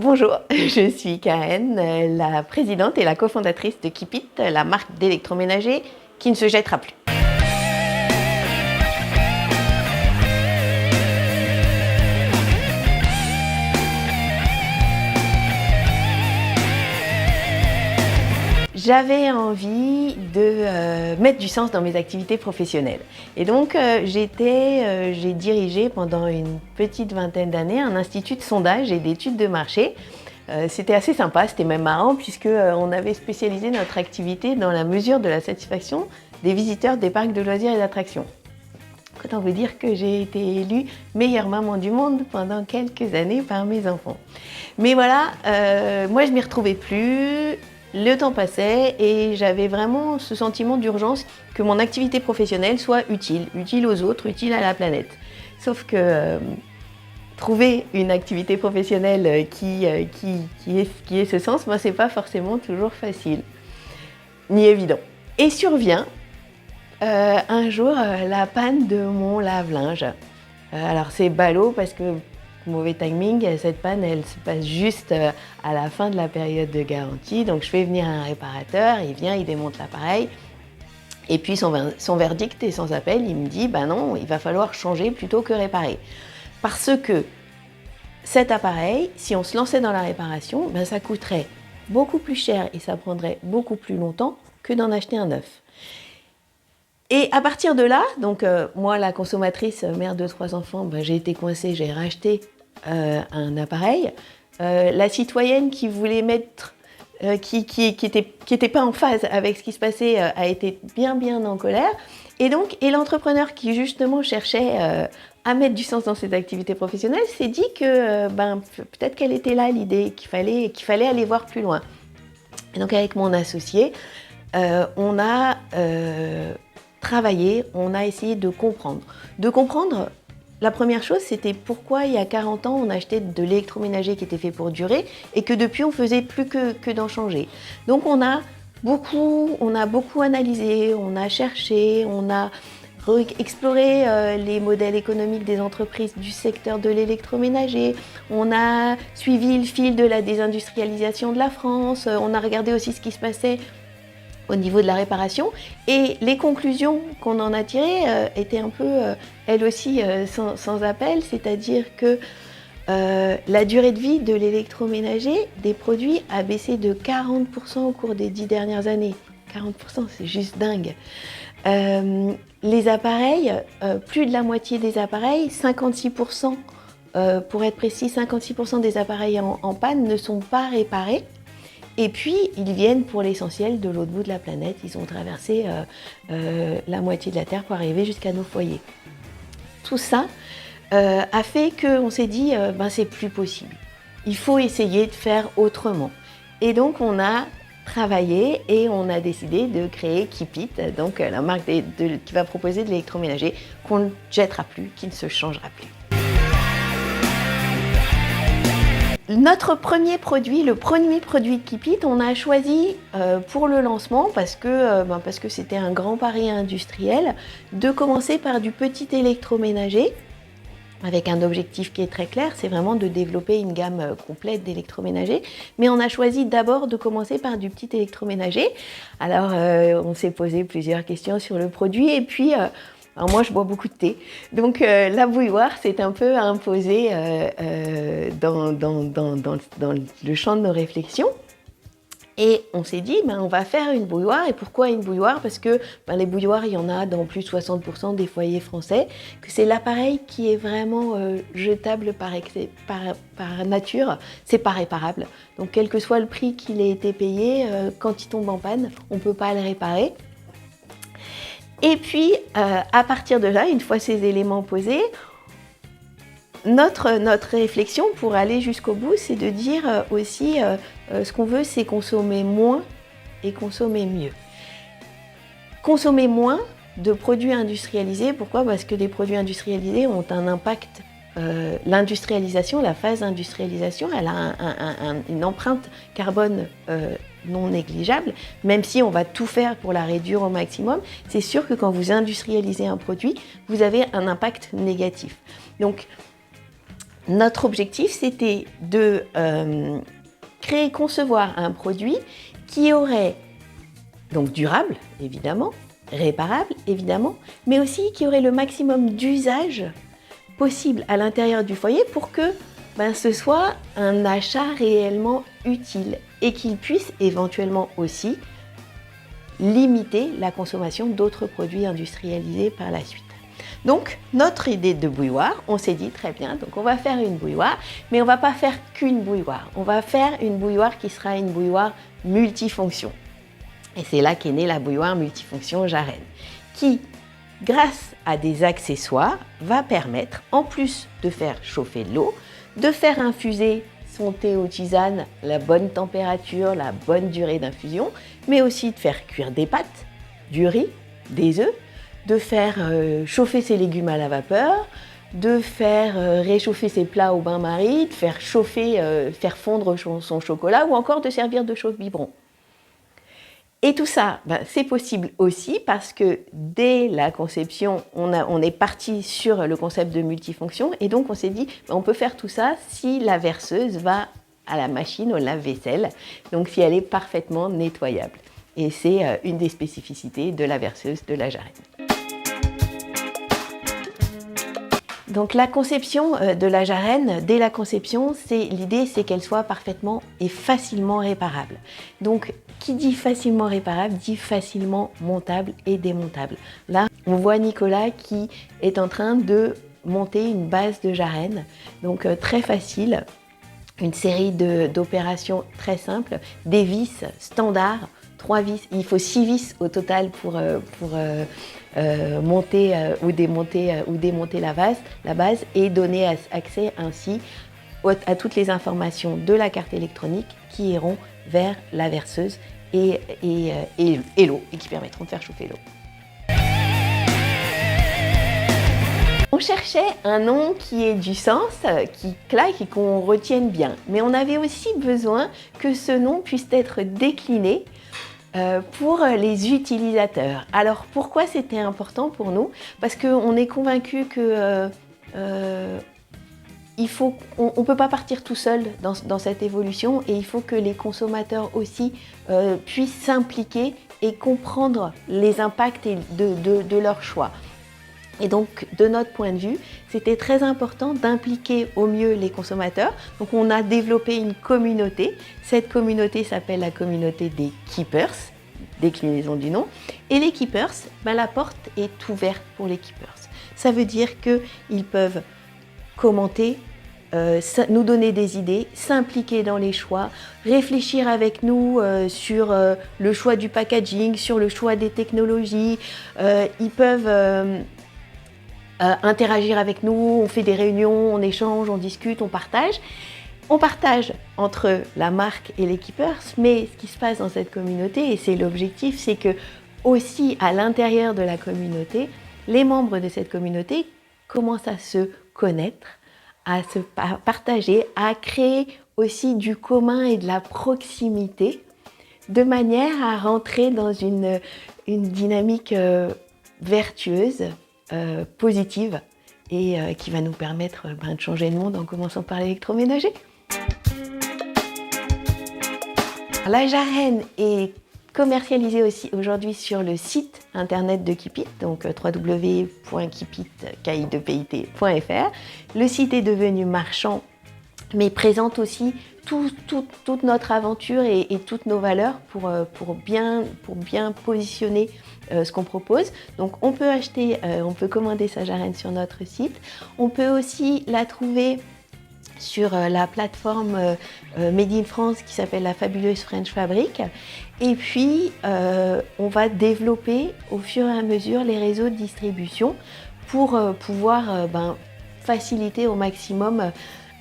Bonjour, je suis Karen, la présidente et la cofondatrice de Keep It, la marque d'électroménager qui ne se jettera plus. J'avais envie de mettre du sens dans mes activités professionnelles. Et donc, j'ai dirigé pendant une petite vingtaine d'années un institut de sondage et d'études de marché. C'était assez sympa, c'était même marrant puisqu'on avait spécialisé notre activité dans la mesure de la satisfaction des visiteurs des parcs de loisirs et d'attractions. Autant vous dire que j'ai été élue meilleure maman du monde pendant quelques années par mes enfants. Mais voilà, moi je m'y retrouvais plus. Le temps passait et j'avais vraiment ce sentiment d'urgence que mon activité professionnelle soit utile aux autres, utile à la planète. Sauf que trouver une activité professionnelle qui ait ce sens, moi, c'est pas forcément toujours facile, ni évident. Et survient un jour la panne de mon lave-linge. Alors c'est ballot parce que mauvais timing, cette panne, elle se passe juste à la fin de la période de garantie. Donc je fais venir un réparateur, il vient, il démonte l'appareil. Et puis son verdict est sans appel, il me dit, bah non, il va falloir changer plutôt que réparer. Parce que cet appareil, si on se lançait dans la réparation, ben ça coûterait beaucoup plus cher et ça prendrait beaucoup plus longtemps que d'en acheter un neuf. Et à partir de là, donc moi la consommatrice, mère de 3 enfants, ben, j'ai été coincée, j'ai racheté un appareil. La citoyenne qui voulait mettre, qui était pas en phase avec ce qui se passait, a été bien en colère. Et l'entrepreneur qui justement cherchait à mettre du sens dans ses activités professionnelles s'est dit que peut-être qu'elle était là l'idée, qu'il fallait aller voir plus loin. Et donc avec mon associé, on a travaillé, on a essayé de comprendre. La première chose, c'était pourquoi il y a 40 ans, on achetait de l'électroménager qui était fait pour durer et que depuis, on faisait plus que d'en changer. Donc, on a beaucoup analysé, on a cherché, on a exploré les modèles économiques des entreprises du secteur de l'électroménager, on a suivi le fil de la désindustrialisation de la France, on a regardé aussi ce qui se passait au niveau de la réparation, et les conclusions qu'on en a tirées étaient un peu, elles aussi, sans appel, c'est-à-dire que la durée de vie de l'électroménager des produits a baissé de 40% au cours des 10 dernières années. 40%, c'est juste dingue. Les appareils, plus de la moitié des appareils, 56%, pour être précis, 56% des appareils en panne ne sont pas réparés. Et puis, ils viennent pour l'essentiel de l'autre bout de la planète. Ils ont traversé la moitié de la Terre pour arriver jusqu'à nos foyers. Tout ça a fait qu'on s'est dit, c'est plus possible. Il faut essayer de faire autrement. Et donc, on a travaillé et on a décidé de créer Keep It, donc la marque qui va proposer de l'électroménager qu'on ne jettera plus, qui ne se changera plus. Notre premier produit, le premier produit de Keep It, on a choisi pour le lancement, parce que c'était un grand pari industriel, de commencer par du petit électroménager, avec un objectif qui est très clair, c'est vraiment de développer une gamme complète d'électroménagers. Mais on a choisi d'abord de commencer par du petit électroménager. Alors, on s'est posé plusieurs questions sur le produit, et puis alors moi, je bois beaucoup de thé, donc la bouilloire s'est un peu imposée dans le champ de nos réflexions. Et on s'est dit, on va faire une bouilloire. Et pourquoi une bouilloire? Parce que les bouilloires, il y en a dans plus de 60% des foyers français, que c'est l'appareil qui est vraiment jetable par nature, c'est pas réparable. Donc quel que soit le prix qu'il ait été payé, quand il tombe en panne, on ne peut pas le réparer. Et puis, à partir de là, une fois ces éléments posés, notre réflexion pour aller jusqu'au bout, c'est de dire aussi, ce qu'on veut, c'est consommer moins et consommer mieux. Consommer moins de produits industrialisés, pourquoi? Parce que les produits industrialisés ont un impact, l'industrialisation, la phase d'industrialisation, elle a une empreinte carbone non négligeable, même si on va tout faire pour la réduire au maximum. C'est sûr que quand vous industrialisez un produit, vous avez un impact négatif. Donc, Notre objectif, c'était de concevoir un produit qui aurait, donc durable, évidemment, réparable, évidemment, mais aussi qui aurait le maximum d'usage possible à l'intérieur du foyer pour que ce soit un achat réellement utile et qu'il puisse éventuellement aussi limiter la consommation d'autres produits industrialisés par la suite. Donc, notre idée de bouilloire, on s'est dit très bien, donc on va faire une bouilloire, mais on ne va pas faire qu'une bouilloire. On va faire une bouilloire qui sera une bouilloire multifonction. Et c'est là qu'est née la bouilloire multifonction Jarenne, qui, grâce à des accessoires, va permettre, en plus de faire chauffer l'eau, de faire infuser son thé ou tisane, la bonne température, la bonne durée d'infusion, mais aussi de faire cuire des pâtes, du riz, des œufs, de faire chauffer ses légumes à la vapeur, de faire réchauffer ses plats au bain-marie, de faire chauffer, faire fondre son chocolat ou encore de servir de chauffe-biberon. Et tout ça, c'est possible aussi parce que dès la conception, on est parti sur le concept de multifonction et donc on s'est dit on peut faire tout ça si la verseuse va à la machine au lave-vaisselle, donc si elle est parfaitement nettoyable. Et c'est une des spécificités de la verseuse de la Jarenne. Donc la conception de la Jarenne, dès la conception, l'idée c'est qu'elle soit parfaitement et facilement réparable. Donc qui dit facilement réparable dit facilement montable et démontable. Là, on voit Nicolas qui est en train de monter une base de Jarenne, donc très facile, une série d'opérations très simples, des vis standards, 3 vis, il faut 6 vis au total pour monter ou démonter la base et donner accès ainsi à toutes les informations de la carte électronique qui iront vers la verseuse et l'eau et qui permettront de faire chauffer l'eau. On cherchait un nom qui ait du sens, qui claque et qu'on retienne bien. Mais on avait aussi besoin que ce nom puisse être décliné pour les utilisateurs. Alors pourquoi c'était important pour nous? Parce qu'on est convaincu que on ne peut pas partir tout seul dans cette évolution et il faut que les consommateurs aussi puissent s'impliquer et comprendre les impacts de leur choix. Et donc, de notre point de vue, c'était très important d'impliquer au mieux les consommateurs. Donc, on a développé une communauté. Cette communauté s'appelle la communauté des Keepers, déclinaison du nom. Et les Keepers, la porte est ouverte pour les Keepers. Ça veut dire qu'ils peuvent commenter, nous donner des idées, s'impliquer dans les choix, réfléchir avec nous sur le choix du packaging, sur le choix des technologies. Ils peuvent interagir avec nous, on fait des réunions, on échange, on discute, on partage. On partage entre la marque et les Keepers, mais ce qui se passe dans cette communauté, et c'est l'objectif, c'est que aussi à l'intérieur de la communauté, les membres de cette communauté commencent à se connaître, à se partager, à créer aussi du commun et de la proximité, de manière à rentrer dans une dynamique vertueuse, positive et qui va nous permettre de changer le monde en commençant par l'électroménager. La Jarenne est commercialisée aussi aujourd'hui sur le site internet de Keepit, donc www.keepit.fr. Le site est devenu marchand, mais présente aussi toute notre aventure et toutes nos valeurs pour bien positionner ce qu'on propose. Donc on peut on peut commander sa Jarenne sur notre site. On peut aussi la trouver sur la plateforme Made in France qui s'appelle la Fabuleuse French Fabric. Et puis on va développer au fur et à mesure les réseaux de distribution pour pouvoir faciliter au maximum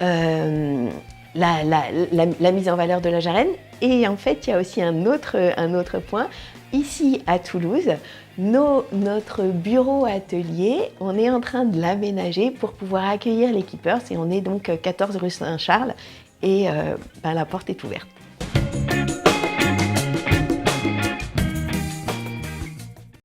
la mise en valeur de la Jarenne. Et en fait, il y a aussi un autre point. Ici à Toulouse, notre bureau atelier, on est en train de l'aménager pour pouvoir accueillir les Keepers et on est donc 14 rue Saint-Charles et la porte est ouverte.